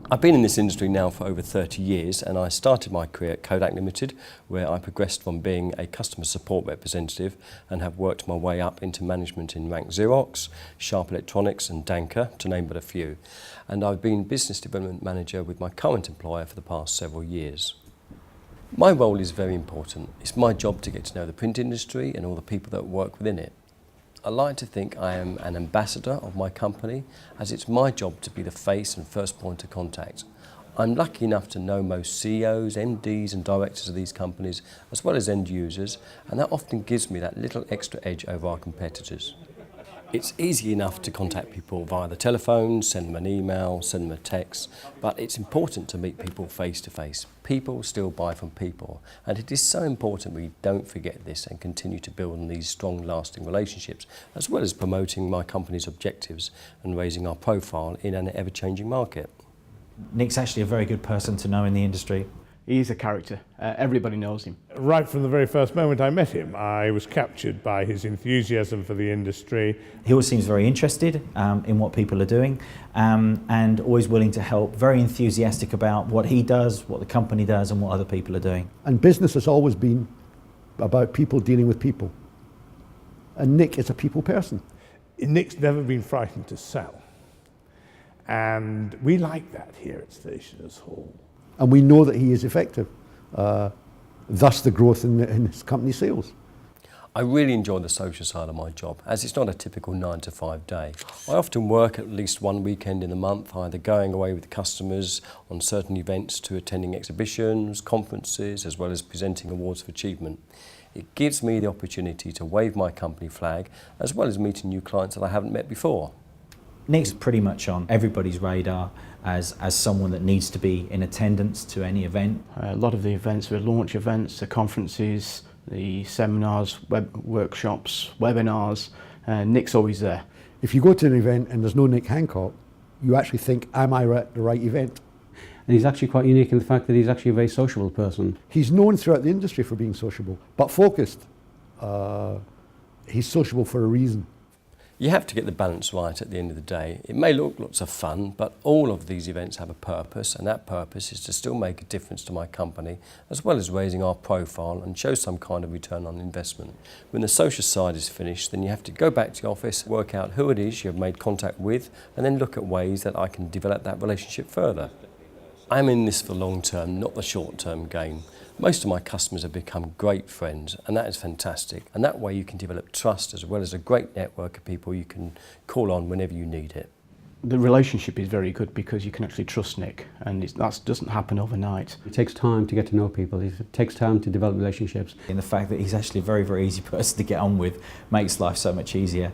I've been in this industry now for over 30 years, and I started my career at Kodak Limited, where I progressed from being a customer support representative and have worked my way up into management in Rank Xerox, Sharp Electronics and Danker, to name but a few. And I've been business development manager with my current employer for the past several years. My role is very important. It's my job to get to know the print industry and all the people that work within it. I like to think I am an ambassador of my company, as it's my job to be the face and first point of contact. I'm lucky enough to know most CEOs, MDs and directors of these companies, as well as end users, and that often gives me that little extra edge over our competitors. It's easy enough to contact people via the telephone, send them an email, send them a text, but it's important to meet people face to face. People still buy from people, and it is so important we don't forget this and continue to build on these strong, lasting relationships, as well as promoting my company's objectives and raising our profile in an ever-changing market. Nick's actually a very good person to know in the industry. He's a character. Everybody knows him. Right from the very first moment I met him, I was captured by his enthusiasm for the industry. He always seems very interested in what people are doing and always willing to help, very enthusiastic about what he does, what the company does and what other people are doing. And business has always been about people dealing with people. And Nick is a people person. Nick's never been frightened to sell. And we like that here at Stationers Hall. And we know that he is effective, thus the growth in his company sales. I really enjoy the social side of my job, as it's not a typical 9 to 5 day. I often work at least one weekend in the month, either going away with customers on certain events to attending exhibitions, conferences, as well as presenting awards for achievement. It gives me the opportunity to wave my company flag, as well as meeting new clients that I haven't met before. Nick's pretty much on everybody's radar as someone that needs to be in attendance to any event. A lot of the events, the launch events, the conferences, the seminars, workshops, webinars, Nick's always there. If you go to an event and there's no Nick Hancock, you actually think, am I at the right event? And he's actually quite unique in the fact that he's actually a very sociable person. He's known throughout the industry for being sociable, but focused. He's sociable for a reason. You have to get the balance right at the end of the day. It may look lots of fun, but all of these events have a purpose, and that purpose is to still make a difference to my company, as well as raising our profile and show some kind of return on investment. When the social side is finished, then you have to go back to the office, work out who it is you've made contact with, and then look at ways that I can develop that relationship further. I'm in this for long term, not the short term game. Most of my customers have become great friends, and that is fantastic. And that way you can develop trust as well as a great network of people you can call on whenever you need it. The relationship is very good because you can actually trust Nick, and that doesn't happen overnight. It takes time to get to know people. It takes time to develop relationships. And the fact that he's actually a very, very easy person to get on with makes life so much easier.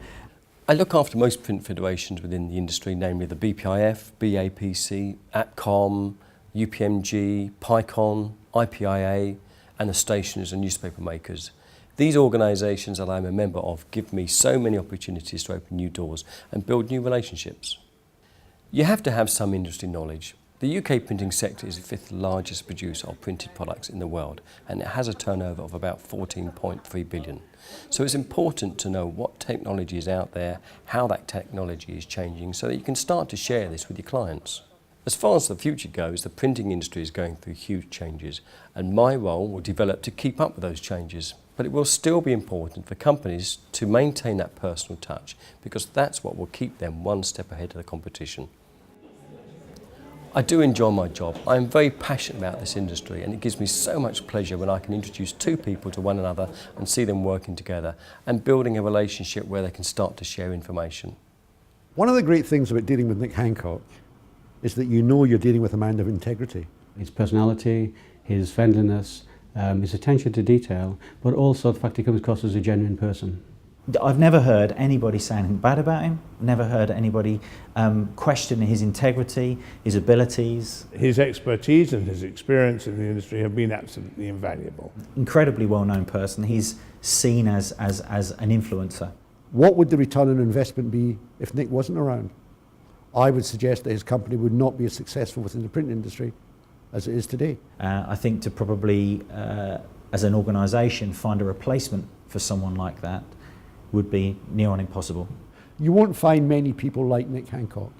I look after most print federations within the industry, namely the BPIF, BAPC, ATCOM, UPMG, PICON, IPIA and the stationers and newspaper makers. These organisations that I'm a member of give me so many opportunities to open new doors and build new relationships. You have to have some industry knowledge. The UK printing sector is the 5th largest producer of printed products in the world, and it has a turnover of about 14.3 billion. So it's important to know what technology is out there, how that technology is changing, so that you can start to share this with your clients. As far as the future goes, the printing industry is going through huge changes, and my role will develop to keep up with those changes. But it will still be important for companies to maintain that personal touch, because that's what will keep them one step ahead of the competition. I do enjoy my job. I am very passionate about this industry, and it gives me so much pleasure when I can introduce two people to one another and see them working together and building a relationship where they can start to share information. One of the great things about dealing with Nick Hancock is that you know you're dealing with a man of integrity. His personality, his friendliness, his attention to detail, but also the fact he comes across as a genuine person. I've never heard anybody say anything bad about him, never heard anybody questioning his integrity, his abilities. His expertise and his experience in the industry have been absolutely invaluable. Incredibly well-known person. He's seen as an influencer. What would the return on investment be if Nick wasn't around? I would suggest that his company would not be as successful within the print industry as it is today. I think to probably, as an organisation, find a replacement for someone like that would be near on impossible. You won't find many people like Nick Hancock.